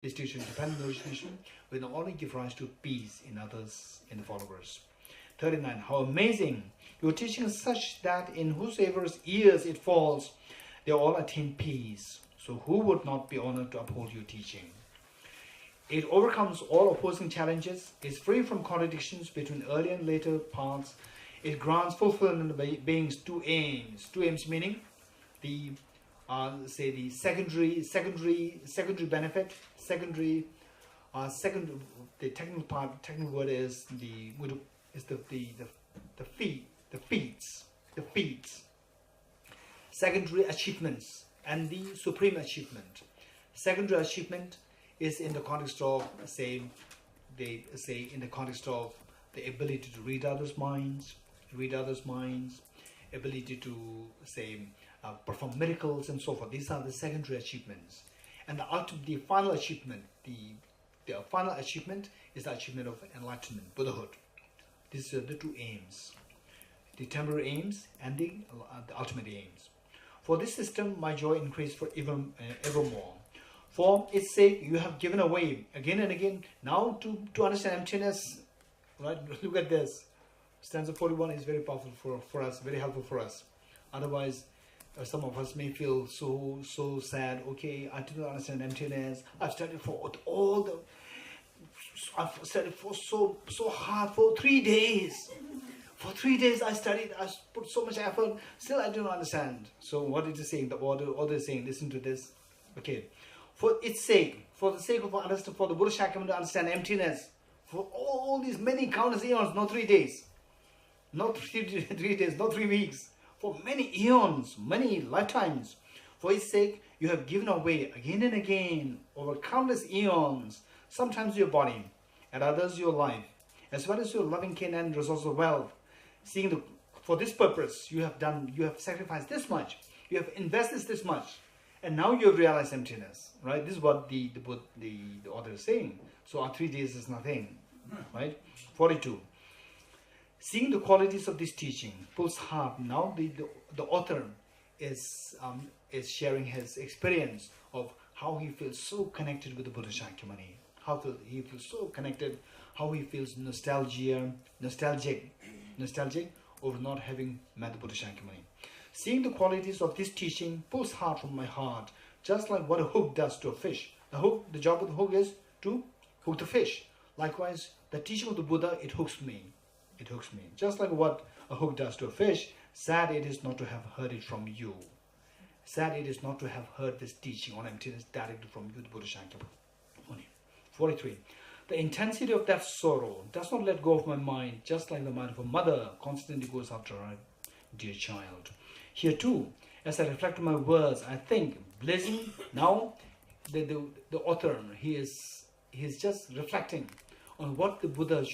This teacher dependent origination will not only give rise to peace in others, in the followers. 39. How amazing! Your teaching is such that in whosoever's ears it falls, they all attain peace. So who would not be honored to uphold your teaching? It overcomes all opposing challenges, is free from contradictions between early and later paths. It grants fulfillment of being's two aims. Two aims meaning the say the secondary benefit, the technical word is the feats, secondary achievements, and the supreme achievement. Secondary achievement is in the context of in the context of the ability to read others' minds, ability to perform miracles and so forth. These are the secondary achievements. And the final achievement, the final achievement is the achievement of enlightenment, Buddhahood. These are the two aims, the temporary aims and the ultimate aims. For this system, my joy increased for evermore. For its sake, you have given away again and again. Now to understand emptiness, right? Look at this. Stanza 41 is very powerful for us, very helpful for us. Otherwise, some of us may feel so sad. Okay, I did not understand emptiness. I've studied for I've studied for so hard for 3 days. For 3 days I studied. I put so much effort. Still, I do not understand. So what is it saying? The order is saying, listen to this. Okay, for its sake, for the sake of understand, for the Buddha Shakyamuni to understand emptiness, for all these many countless eons, not 3 days, not 3 days, not 3 weeks. For many eons, many lifetimes. For its sake, you have given away again and again over countless eons, sometimes your body, and others your life, as well as your loving kin and resources of wealth. For this purpose, you have sacrificed this much, you have invested this much, and now you have realized emptiness, right? This is what the author is saying. So our 3 days is nothing, right? 42. Seeing the qualities of this teaching pulls heart. Now the author is sharing his experience of how he feels so connected with the Buddha Shakyamuni. How he feels so connected, how he feels nostalgic over not having met the Buddha Shakyamuni. Seeing the qualities of this teaching pulls heart from my heart, just like what a hook does to a fish. The job of the hook is to hook the fish. Likewise, the teaching of the Buddha, it hooks me. It hooks me. Just like what a hook does to a fish. Sad it is not to have heard it from you. Sad it is not to have heard this teaching on emptiness directly from you, the Buddha Shakyamuni. 43. The intensity of that sorrow does not let go of my mind, just like the mind of a mother constantly goes after her dear child. Here too, as I reflect on my words, I think, blazing, now the author, he is just reflecting on what the Buddha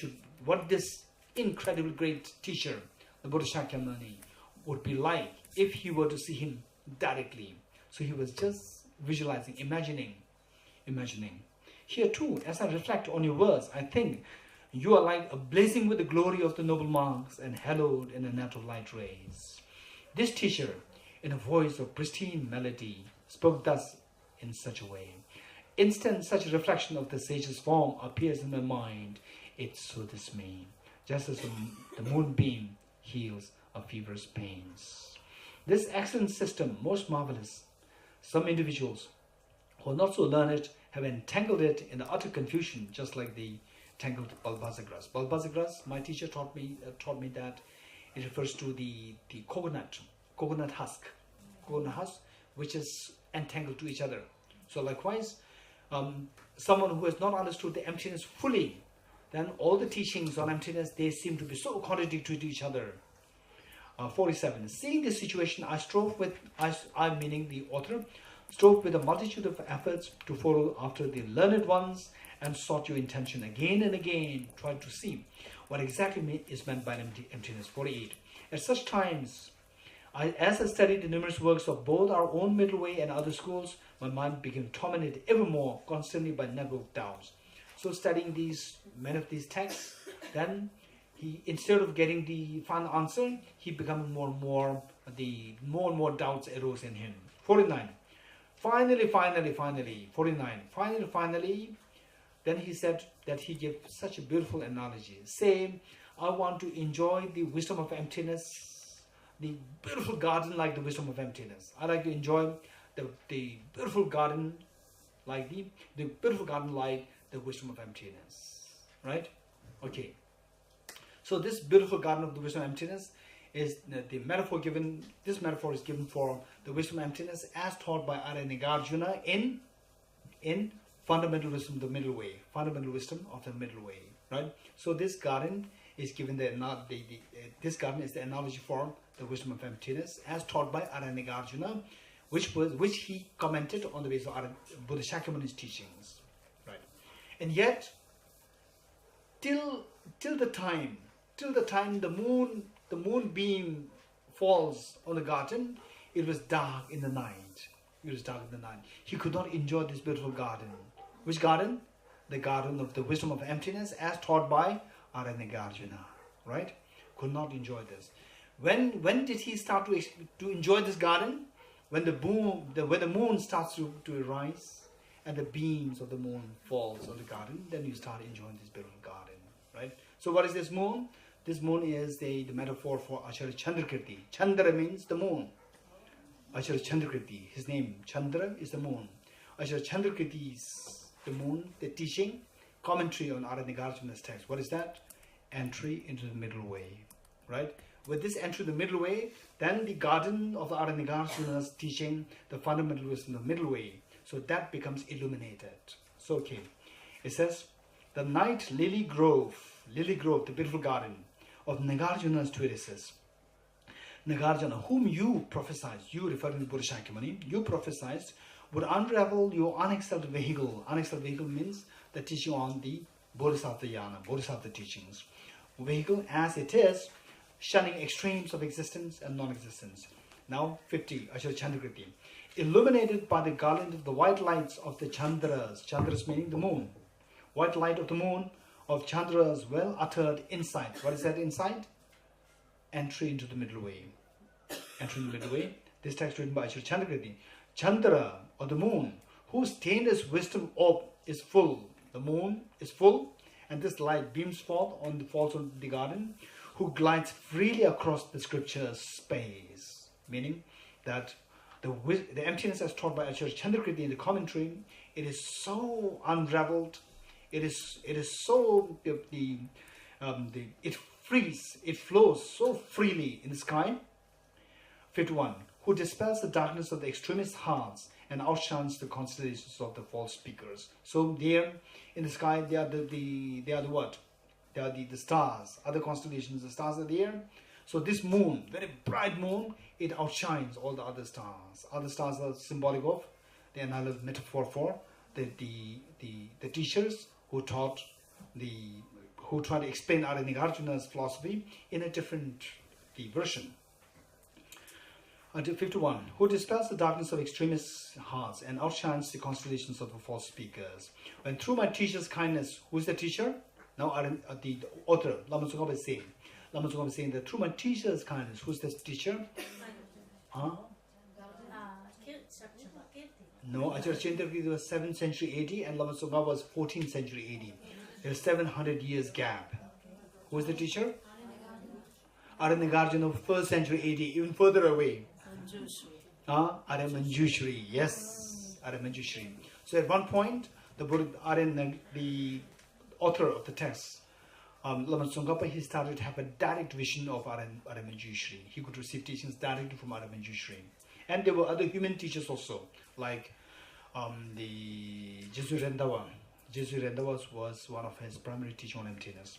what this incredibly great teacher, the Buddha Shakyamuni, would be like if he were to see him directly. So he was just visualizing, imagining. Here too, as I reflect on your words, I think you are like a blazing with the glory of the noble marks and hallowed in a net of light rays. This teacher, in a voice of pristine melody, spoke thus in such a way. Instant such a reflection of the sage's form appears in my mind. It soothes me, just as the moonbeam heals our feverish pains. This excellent system, most marvelous. Some individuals who are not so learned have entangled it in the utter confusion, just like the tangled balbaza grass. Balbaza grass, my teacher taught me that it refers to the coconut husk, which is entangled to each other. So likewise, someone who has not understood the emptiness fully, then all the teachings on emptiness, they seem to be so contradictory to each other. 47. Seeing this situation, I meaning the author, strove with a multitude of efforts to follow after the learned ones and sought your intention again and again, tried to see what exactly is meant by emptiness. 48. At such times, as I studied the numerous works of both our own middle way and other schools, my mind became tormented evermore, constantly by network of doubts. So studying many of these texts, then he, instead of getting the final answer, he became more and more doubts arose in him. 49. Finally, 49. Finally, then he said that he gave such a beautiful analogy. Say, I want to enjoy the wisdom of emptiness, the beautiful garden like the wisdom of emptiness. I like to enjoy the beautiful garden like the beautiful garden like the wisdom of emptiness. Right? Okay. So this beautiful garden of the wisdom of emptiness is the metaphor given. This metaphor is given for the wisdom of emptiness as taught by Nagarjuna in fundamental wisdom, the middle way. Fundamental wisdom of the middle way. Right? So this garden is given this garden is the analogy for the wisdom of emptiness as taught by Nagarjuna, which he commented on the basis of Buddha Shakyamuni's teachings. Right? And yet, till the time the moon beam falls on the garden, it was dark in the night. He could not enjoy this beautiful garden. Which garden? The garden of the wisdom of emptiness as taught by Nagarjuna. Right? Could not enjoy this. When did he start to enjoy this garden? When the moon starts to rise and the beams of the moon falls on the garden, then you start enjoying this beautiful garden. Right? So what is this moon? This moon is the metaphor for Acharya Chandrakirti. Chandra means the moon. Acharya Chandrakirti, his name, Chandra is the moon. Acharya Chandrakirti is the moon, the teaching, commentary on Nagarjuna's text. What is that? Entry into the middle way. Right? With this entry to the middle way, then the garden of Nagarjuna's teaching, the fundamental wisdom, the middle way. So that becomes illuminated. So okay. It says, the night lily grove, the beautiful garden of Nagarjuna's treatises. Nagarjuna, whom you prophesied, you referring to Buddha Shakyamuni, you prophesied would unravel your unexcelled vehicle. Unexcelled vehicle means the teaching on the Bodhisattva Yana, Bodhisattva teachings. Vehicle as it is, shunning extremes of existence and non-existence. Now 50, Acharya Chandrakriti. Illuminated by the garland of the white lights of the Chandras. Chandras meaning the moon. White light of the moon, of Chandra's well-uttered insight. What is that insight? Entry into the middle way. Entry into the middle way. This text written by Acharya Chandrakriti. Chandra, or the moon, whose stainless wisdom orb is full. The moon is full, and this light beams falls on the garden, who glides freely across the scripture's space. Meaning that the emptiness as taught by Acharya Chandrakriti in the commentary, it is so unraveled. It is so it flows so freely in the sky. 51. Who dispels the darkness of the extremist hearts and outshines the constellations of the false speakers. So there in the sky they are the what? They are the stars. Other constellations, the stars are there. So this moon, very bright moon, it outshines all the other stars. Other stars are symbolic of the another metaphor for the teachers who tried to explain Nagarjuna's philosophy in a different version. Until 51, who dispels the darkness of extremist hearts and outshines the constellations of the false speakers. When through my teacher's kindness, who is the teacher? Now the author, Lama Tsongkhapa is saying. Lama Tsongkhapa is saying that through my teacher's kindness, who is the teacher? Huh? No, Acharya Chandrakriti was 7th century AD and Lama Tsongkhapa was 14th century AD. There's 700 years gap. Who is the teacher? Nagarjuna of 1st century AD, even further away. Arya Manjushri, yes, Arya Manjushri. So at one point, the author of the text, Lama Tsongkhapa, he started to have a direct vision of Arya Manjushri. He could receive teachings directly from Arya Manjushri. And there were other human teachers also, like the Jesu Rendawa. Jesu Rendawa was one of his primary teachers on emptiness.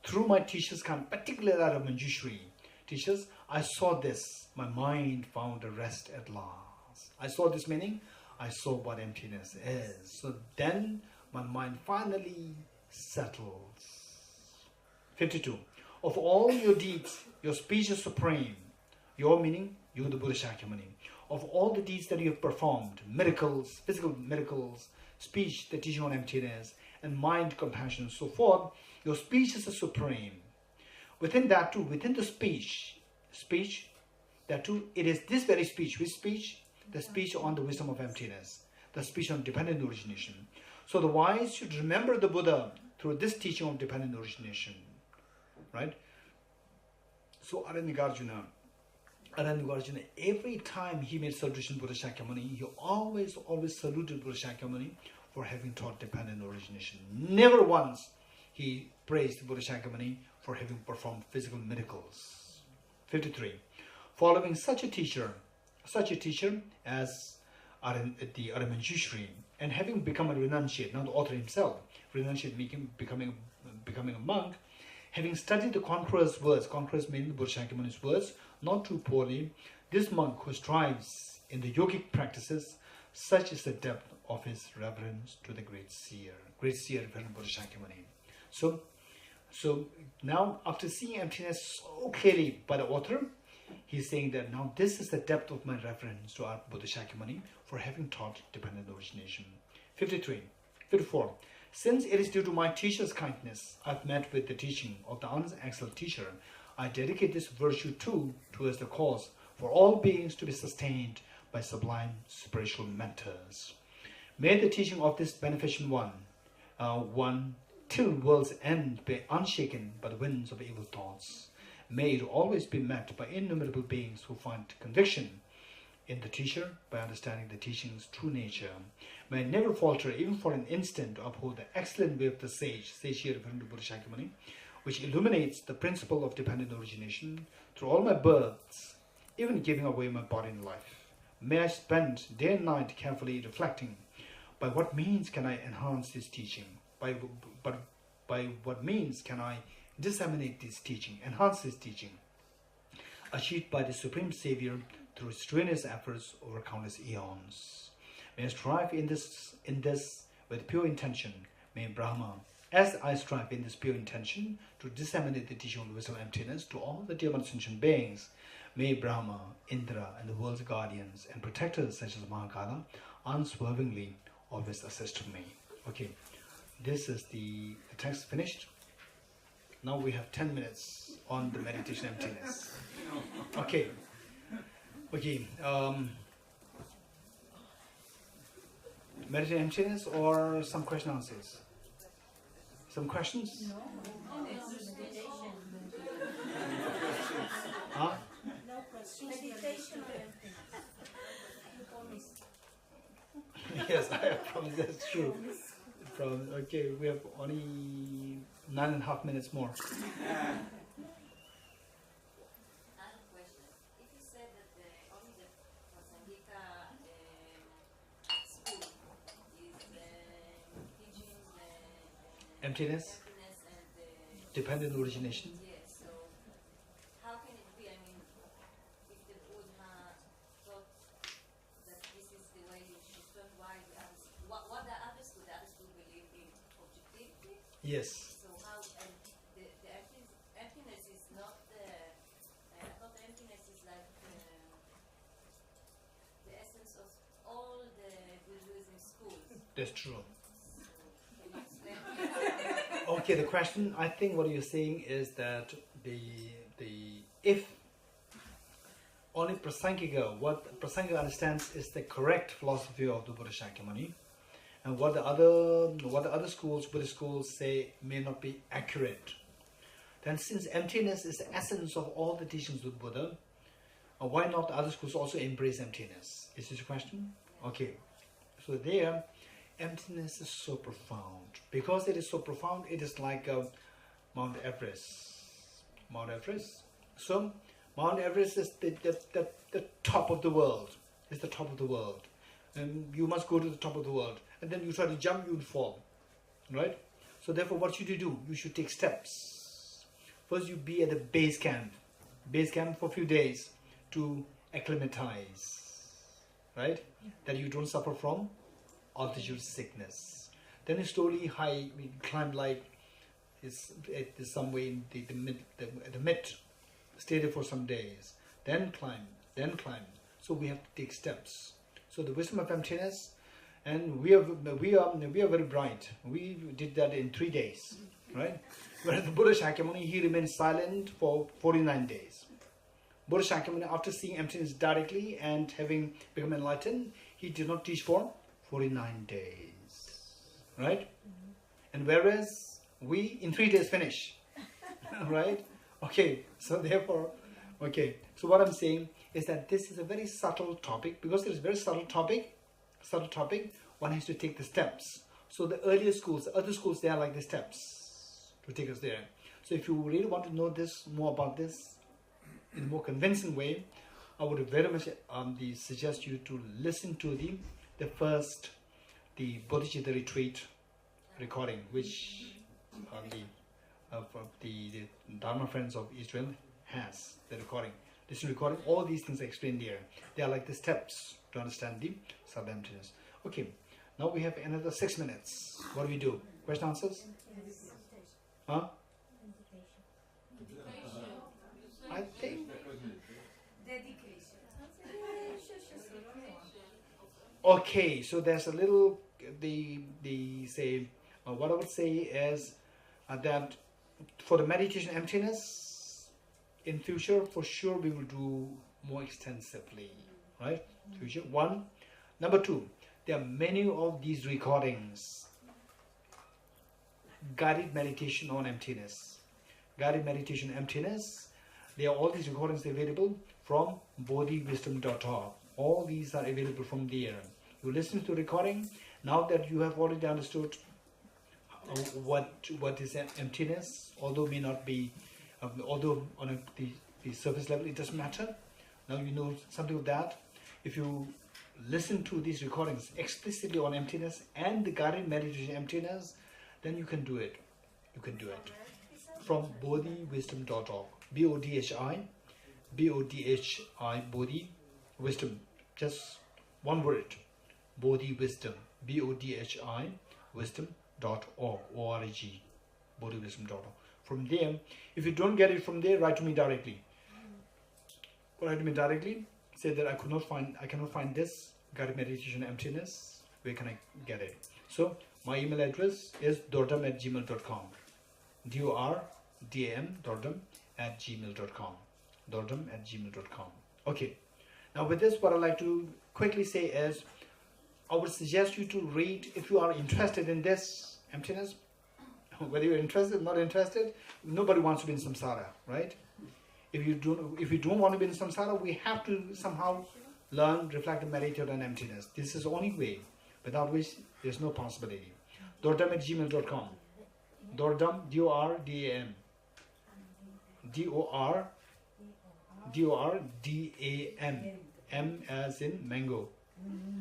Through my teachers, particularly Arya Manjushri teachers, I saw this. My mind found a rest at last. I saw this meaning, I saw what emptiness is. So then my mind finally settles. 52. Of all your deeds, your speech is supreme. Your meaning, you the Buddha Shakyamuni. Of all the deeds that you have performed, miracles, physical miracles, speech, the teaching on emptiness, and mind, compassion, and so forth, your speech is the supreme. Within that too, within the speech, that too, it is this very speech, which speech? the speech on the wisdom of emptiness, the speech on dependent origination. So the wise should remember the Buddha through this teaching of dependent origination, right? So Aranyagārjuna, every time he made salutation Buddha Shakyamuni, he always saluted Buddha Shakyamuni for having taught dependent origination. Never once he praised Buddha Shakyamuni for having performed physical miracles. 53. Following such a teacher as the Aramanjushri, and having become a renunciate, not the author himself, renunciate becoming a monk, having studied the conqueror's words, conquerors meaning Buddha Shakyamuni's words, not too poorly, this monk who strives in the yogic practices, such is the depth of his reverence to the great seer, Reverend Buddha Shakyamuni. So now, after seeing emptiness so clearly by the author, he's saying that now this is the depth of my reverence to our Buddha Shakyamuni for having taught dependent origination. 54. Since it is due to my teacher's kindness, I've met with the teaching of the unaxled teacher, I dedicate this virtue too as the cause for all beings to be sustained by sublime spiritual mentors. May the teaching of this beneficent one till world's end be unshaken by the winds of evil thoughts. May it always be met by innumerable beings who find conviction in the teacher by understanding the teaching's true nature. May it never falter even for an instant to uphold the excellent way of the sage here referring to Buddha Shakyamuni, which illuminates the principle of dependent origination through all my births, even giving away my body and life. May I spend day and night carefully reflecting by what means can I enhance this teaching, by what means can I disseminate this teaching, enhance this teaching, achieved by the Supreme Savior through strenuous efforts over countless eons. May I strive in this with pure intention. May Brahma, as I strive in this pure intention to disseminate the teaching of the wisdom of emptiness to all the dear sentient beings, may Brahma, Indra, and the world's guardians and protectors such as Mahakala unswervingly always assist me. Okay, this is the text finished. Now we have 10 minutes on the meditation emptiness. Okay. Meditation emptiness or some question answers? Some questions? No. Huh? No questions. Meditation or emptiness. Yes, I promise. That's true. Okay, we have only 9.5 minutes more. I have a question. If you said that only the Prasangika school is teaching Emptiness, and dependent origination. yes, so how can it be? I mean, if the Buddha thought that this is the way it should taught, why the others? What the others would believe in objectivity? Yes. So how and the emptiness is not the I thought the emptiness is like the essence of all the Buddhism schools. That's true. So can you explain? Okay, the question, I think what you're saying is that if only Prasangika, what Prasangika understands is the correct philosophy of the Buddha Shakyamuni, and what the other schools, Buddhist schools, say may not be accurate. Then since emptiness is the essence of all the teachings of Buddha, why not the other schools also embrace emptiness? Is this a question? Okay. So there, emptiness is so profound. Because it is so profound, it is like Mount Everest. Mount Everest. So, Mount Everest is the top of the world. It's the top of the world. And you must go to the top of the world. And then you try to jump, you will fall. Right? So therefore, what should you do? You should take steps. First, you be at the base camp. Base camp for a few days to acclimatize. Right? That you don't suffer from altitude sickness. Then you slowly climb like it's some way in the mid. Stay there for some days. Then climb. So we have to take steps. So the wisdom of emptiness, and we are very bright. We did that in 3 days, right? Whereas the Buddha Shakyamuni, he remained silent for 49 days. Buddha Shakyamuni, after seeing emptiness directly and having become enlightened, he did not teach for 49 days. Right? And whereas we in 3 days finish. Right? Okay, so therefore, okay, so what I'm saying is that this is a very subtle topic. Because it is a very subtle topic, one has to take the steps. So the earlier schools, the other schools, they are like the steps to take us there. So if you really want to know this, more about this in a more convincing way, I would very much suggest you to listen to the first, the Bodhicitta retreat recording, which the Dharma Friends of Israel has, the recording. This recording, all these things are explained there. They are like the steps to understand the self-emptiness. Okay, now we have another 6 minutes. What do we do? Question answers? Huh? I think. Okay, so there's a little, the say, what I would say is that for the meditation emptiness, in future, for sure we will do more extensively, right? Future, one. Number two, there are many of these recordings, guided meditation on emptiness. Guided meditation emptiness, there are all these recordings available from bodhiwisdom.org. All these are available from there. You listen to the recording. Now that you have already understood what is emptiness, although may not be, although on the surface level it doesn't matter. Now you know something of that. If you listen to these recordings explicitly on emptiness and the guided meditation emptiness, then you can do it. You can do it. From bodhiwisdom.org. B-O-D-H-I, Bodhi, wisdom. Just one word. Bodhi wisdom. B-O-D-H-I, wisdom.org. O-R-G. Bodhiwisdom.org. From there, if you don't get it from there, write to me directly. Write to me directly. Say that I cannot find this guided meditation emptiness. Where can I get it? So my email address is dordam@gmail.com. D-O-R-D-A-M, dordam@gmail.com. Dordam@gmail.com. Okay. Now with this, what I'd like to quickly say is, I would suggest you to read, if you are interested in this emptiness, whether you're interested or not interested, nobody wants to be in samsara, right? If you don't want to be in samsara, we have to somehow learn, reflect, and meditate on emptiness. This is the only way, without which there's no possibility. Dordam@gmail.com. Dordam, D-O-R-D-A-M. D-O-R-D-A-M. M as in mango.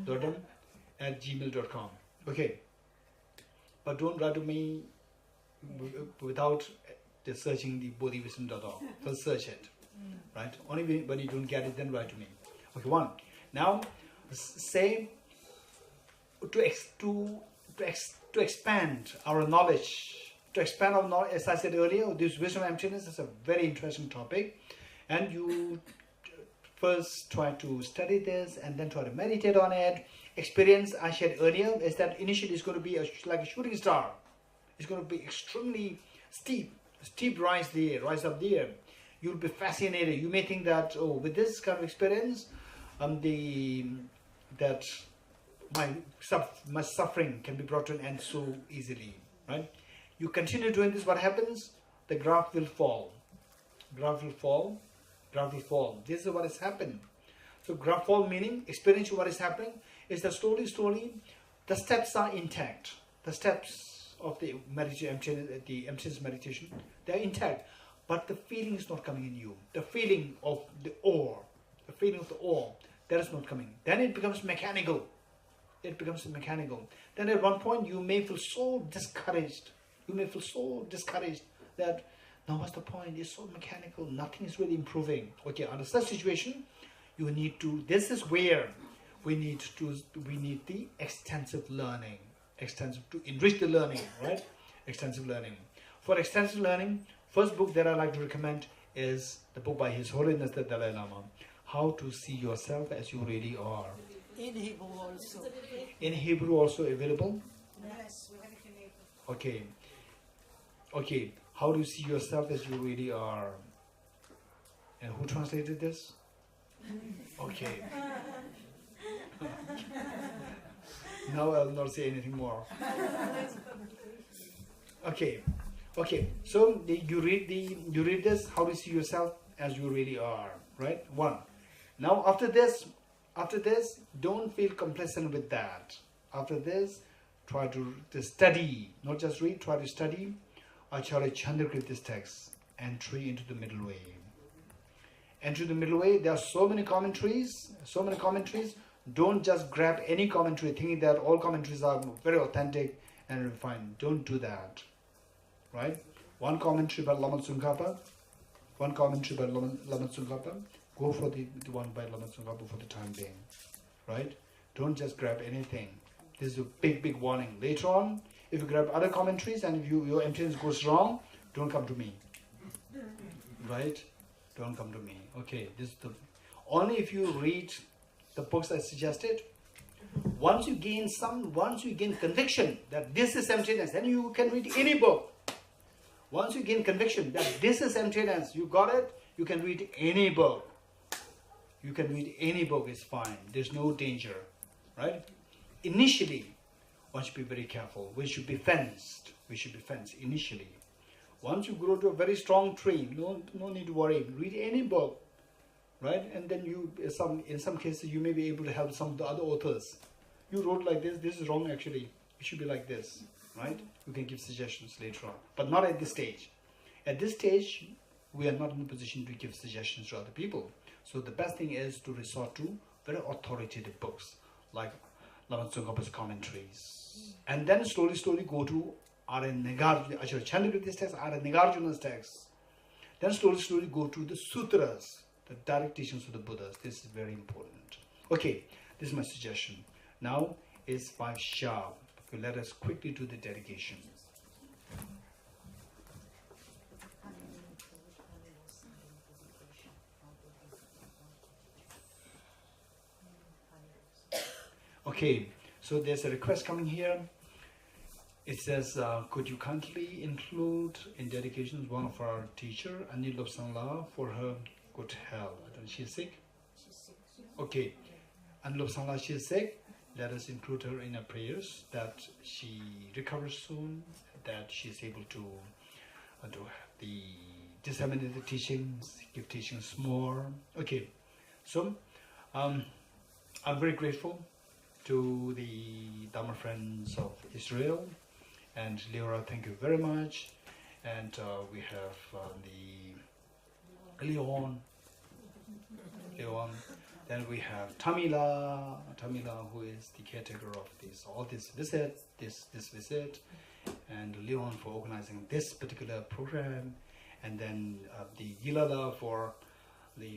Dordam@gmail.com. Okay. But don't write to me without searching the bodhiwisdom.org. First search it. Right? Only when you don't get it, then write to me. Okay, one. Now, say to expand our knowledge. To expand our knowledge, as I said earlier, this wisdom emptiness is a very interesting topic. And you first try to study this and then try to meditate on it. Experience I shared earlier is that initially it's going to be like a shooting star. It's going to be extremely steep rise up there. You'll be fascinated. You may think that, oh, with this kind of experience, that my suffering can be brought to an end so easily, right? You continue doing this, what happens? The graph will fall. Graph will fall. Graph will fall. This is what has happened. So graph fall meaning, experientially what is happening is that slowly, the steps are intact. The steps of the meditation, the emptiness meditation, they are intact. But the feeling is not coming in you. The feeling of the awe, that is not coming. Then it becomes mechanical. Then at one point you may feel so discouraged. That now what's the point? It's so mechanical. Nothing is really improving. Okay, under such situation, you need to. This is where we need the extensive learning, to enrich the learning, right? Extensive learning. For extensive learning, first book that I like to recommend is the book by His Holiness the Dalai Lama, How to See Yourself as You Really Are. In Hebrew also. In Hebrew also available? Yes, we have it in Hebrew. Okay. How to see yourself as you really are. And who translated this? Okay. Now I'll not say anything more. Okay. Okay. So you read this. How to see yourself as you really are. Right. One. Now after this, don't feel complacent with that. After this, try to study, not just read. Try to study Acharya Chandrakirti's text. Entry into the middle way. Entry the middle way. There are so many commentaries. Don't just grab any commentary thinking that all commentaries are very authentic and refined. Don't do that. Right? One commentary by Lama Tsongkhapa. Go for the one by Lama Tsongkhapa for the time being. Right? Don't just grab anything. This is a big warning. Later on, if you grab other commentaries and if your emptiness goes wrong, don't come to me. Right? Don't come to me. Okay, this is the only if you read the books I suggested. Once you gain conviction that this is emptiness, then you can read any book. Once you gain conviction that this is emptiness, you got it, you can read any book. You can read any book, it's fine. There's no danger. Right? Initially, one should be very careful. We should be fenced. Initially. Once you grow to a very strong tree, no need to worry. Read any book, right? And then in some cases, you may be able to help some of the other authors. You wrote like this. This is wrong, actually. It should be like this, right? You can give suggestions later on, but not at this stage. At this stage, we are not in a position to give suggestions to other people. So the best thing is to resort to very authoritative books like Lama Tsongkhapa's commentaries, and then slowly go to Acharya Chandrakirti's text, Nagarjuna's text. Then slowly go to the sutras, the direct teachings of the Buddhas. This is very important. Okay, this is my suggestion. Now it's 5 sharp. Okay, let us quickly do the dedication. Okay, so there's a request coming here. It says, could you kindly include in dedications one of our teacher, Anil Lobsangla, for her good health? She's sick? She's sick. Okay. Anil Lobsangla, she is sick. Let us include her in our prayers that she recovers soon, that she's able to disseminate the teachings, give teachings more. Okay. So, I'm very grateful to the Dharma Friends of Israel. And Leora, thank you very much. And we have the Leon. Then we have Tamila, who is the caretaker of this visit, and Leon for organizing this particular program, and then the Gilala for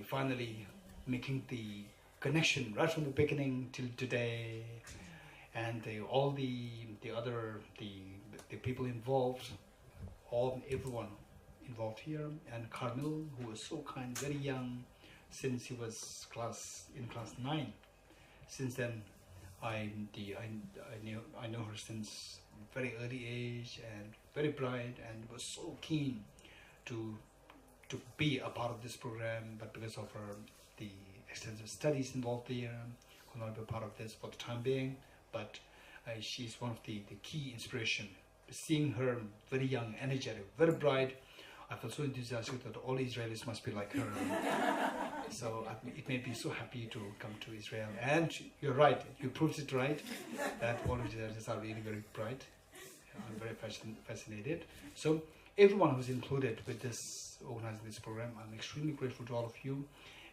finally making the connection right from the beginning till today, and all the people involved, everyone involved here, and Carmel, who was so kind, very young, since he was in class 9. Since then, I know her since very early age, and very bright, and was so keen to be a part of this program, but because of the extensive studies involved there, could not be a part of this for the time being. But she's one of the key inspiration. Seeing her very young, energetic, very bright, I felt so enthusiastic that all Israelis must be like her. So it made me so happy to come to Israel. And you're right, you proved it right, that all Israelis are really very bright. I'm very fascinated. So everyone who's included with organizing this program, I'm extremely grateful to all of you.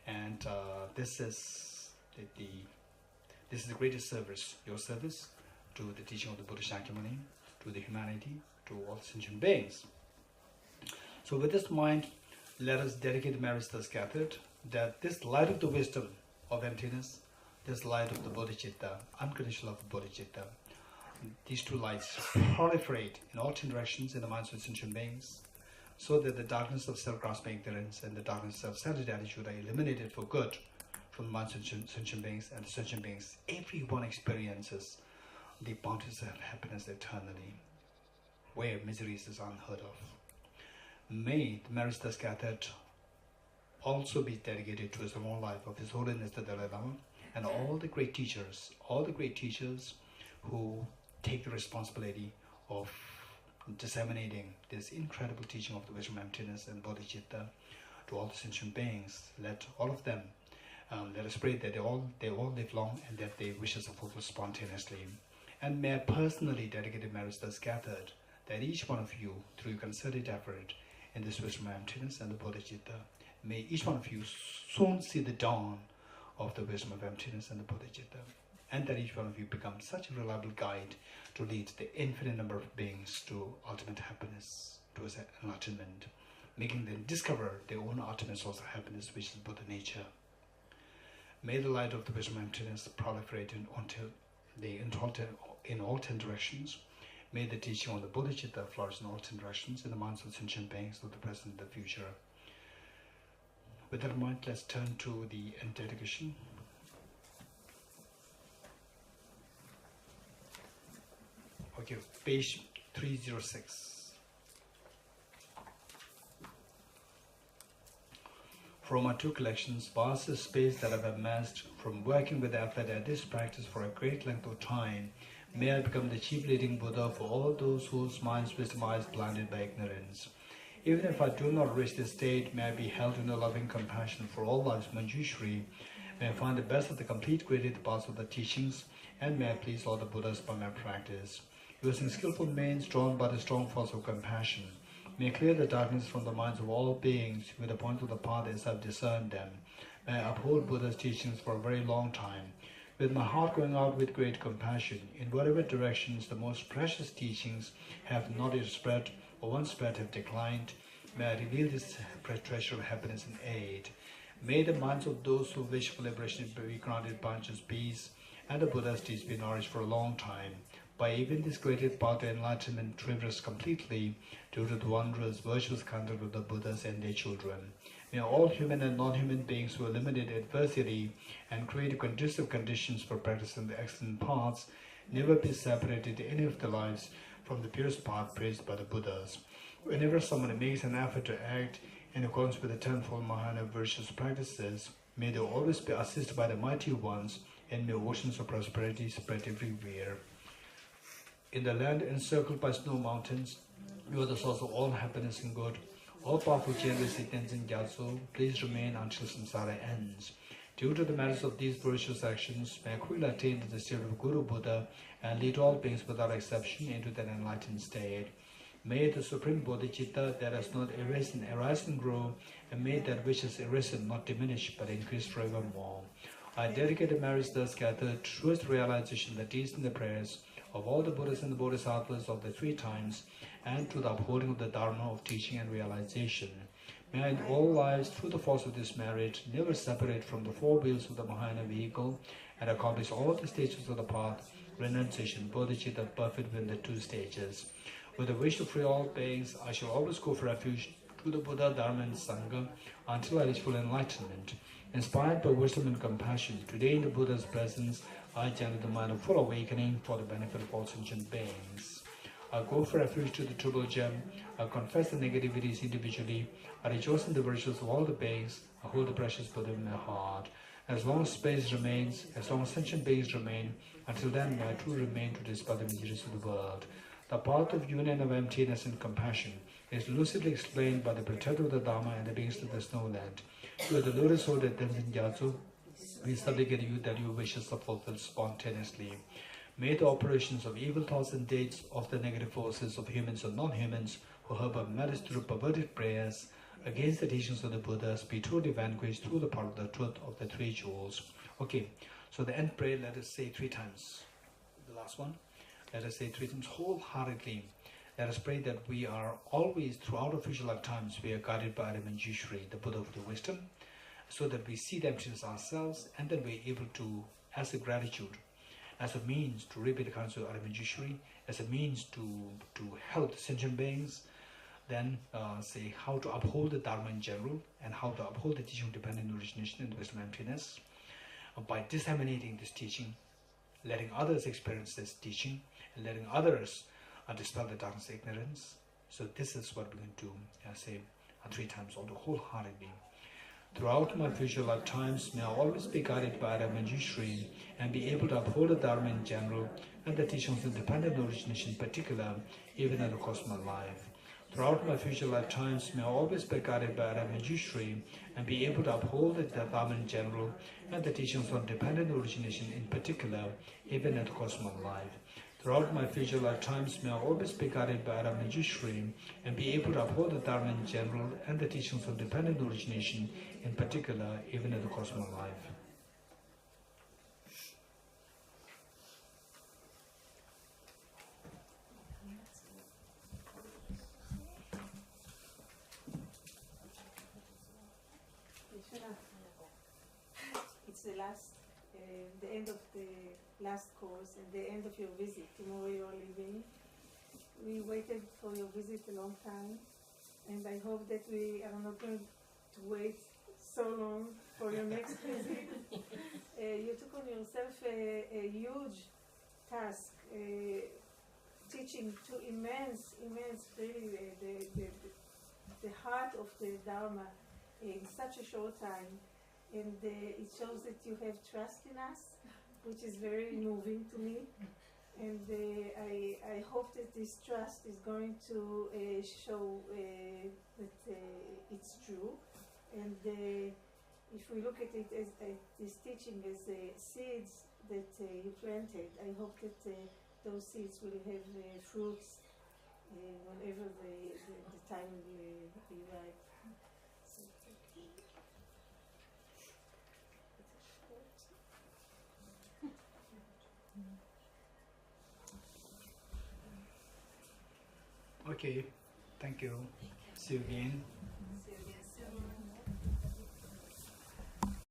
And this is the greatest service, your service, to the teaching of the Buddha Shakyamuni, to the humanity, to all sentient beings. So with this mind, let us dedicate the merits thus gathered, that this light of the wisdom of emptiness, this light of the bodhicitta, unconditional love of bodhicitta, these two lights proliferate in all directions in the minds of sentient beings, so that the darkness of self-grasping ignorance and the darkness of self-centered attitude are eliminated for good from the minds of sentient beings, and the sentient beings, everyone experiences the bounties of happiness eternally, where misery is unheard of. May the merits thus gathered also be dedicated to his own life of His Holiness the Dalai Lama and all the great teachers who take the responsibility of disseminating this incredible teaching of the wisdom, emptiness, and bodhicitta to all the sentient beings. Let all of them, let us pray that they all live long and that their wishes are fulfilled spontaneously. And may I personally dedicate the merits thus gathered, that each one of you, through your concerted effort in this wisdom, emptiness, and the bodhicitta, may each one of you soon see the dawn of the wisdom of emptiness and the bodhicitta, and that each one of you become such a reliable guide to lead the infinite number of beings to ultimate happiness, to enlightenment, making them discover their own ultimate source of happiness, which is Buddha nature. May the light of the wisdom of emptiness proliferate in all 10 directions. May the teaching on the bodhicitta flourish in all 10 directions in the minds of sentient beings of the present and the future. With that in mind, let's turn to the end dedication. Okay, page 306. From my 2 collections, vast the space that I've amassed from working with the athlete at this practice for a great length of time, may I become the chief leading Buddha for all those whose minds, wisdom eyes blinded by ignorance. Even if I do not reach this state, may I be held in a loving compassion for all life's Manjushri. May I find the best of the complete graded parts of the teachings, and may I please all the Buddhas by my practice. Using skillful means drawn by the strong force of compassion, may I clear the darkness from the minds of all beings with the point of the path as I've discerned them. May I uphold Buddha's teachings for a very long time, with my heart going out with great compassion, in whatever directions the most precious teachings have not yet spread, or once spread have declined. May I reveal this treasure of happiness and aid. May the minds of those who wish for liberation be granted boundless peace, and the Buddha's teachings be nourished for a long time. By even this greatest path to enlightenment traversed completely due to the wondrous, virtuous conduct of the Buddhas and their children. May all human and non-human beings who eliminate adversity and create conducive conditions for practicing the excellent paths never be separated in any of their lives from the purest path praised by the Buddhas. Whenever someone makes an effort to act in accordance with the tenfold Mahayana virtuous practices, may they always be assisted by the mighty ones, and may oceans of prosperity spread everywhere. In the land encircled by snow mountains, you are the source of all happiness and good. All powerful generous Tenzin Gyatso, please remain until samsara ends. Due to the merits of these virtuous actions, may I quickly attain to the state of Guru Buddha and lead all beings without exception into that enlightened state. May the supreme bodhicitta that has not arisen arise and grow, and may that which has arisen not diminish but increase forevermore. I dedicate the merits thus gathered towards the realization, the deeds and the prayers of all the Buddhas and the Bodhisattvas of the 3 times, and to the upholding of the Dharma of teaching and realization. May I in all lives, through the force of this merit, never separate from the 4 wheels of the Mahayana vehicle, and accomplish all the stages of the path, renunciation, bodhicitta, perfect within the 2 stages. With the wish to free all beings, I shall always go for refuge to the Buddha, Dharma, and Sangha until I reach full enlightenment. Inspired by wisdom and compassion, today in the Buddha's presence, I generate the mind of full awakening for the benefit of all sentient beings. I go for refuge to the Triple Gem. I confess the negativities individually. I rejoice in the virtues of all the beings. I hold the precious Buddha in my heart. As long as space remains, as long as sentient beings remain, until then may I truly remain to dispel the miseries of the world. The path of union of emptiness and compassion is lucidly explained by the protector of the Dharma and the beings of the snowland. You are the lotus holder Tenzin Gyatso. We supplicate you that your wishes are fulfilled spontaneously. May the operations of evil thoughts and deeds of the negative forces of humans and non-humans who harbor malice through perverted prayers against the teachings of the Buddhas be totally vanquished through the power of the truth of the 3 jewels. Okay, so the end prayer, let us say 3 times. The last one, let us say 3 times wholeheartedly. Let us pray that we are always, throughout our future lifetimes, we are guided by Manjushri, the Buddha of the wisdom, so that we see the emptiness ourselves, and then we are able to, as a gratitude, as a means to repay the kindness of Manjushri, as a means to help the sentient beings, then say how to uphold the Dharma in general, and how to uphold the teaching of dependent origination and the wisdom emptiness, by disseminating this teaching, letting others experience this teaching, and letting others dispel the darkness of ignorance. So this is what we're going to say 3 times, although wholeheartedly. Throughout my future lifetimes, may I always be guided by the Manjushri and be able to uphold the Dharma in general and the teachings of dependent origination in particular, even in the course of my life. Throughout my future lifetimes, may I always be guided by the Manjushri and be able to uphold the Dharma in general and the teachings on dependent origination in particular, even in the course of my life. Throughout my future lifetimes, may I always be guided by Ram Manjushri and be able to uphold the Dharma in general and the teachings of dependent origination in particular, even in the course of my life. It's the end of the last course and the end of your visit. Tomorrow you're leaving. We waited for your visit a long time, and I hope that we are not going to wait so long for your next visit. You took on yourself a huge task, teaching to immense, really, the heart of the Dharma in such a short time. And it shows that you have trust in us, which is very moving to me. And I hope that this trust is going to show that it's true. And if we look at it as this teaching as seeds that you planted, I hope that those seeds will have fruits whenever the time will be right. Okay, thank you. See you again.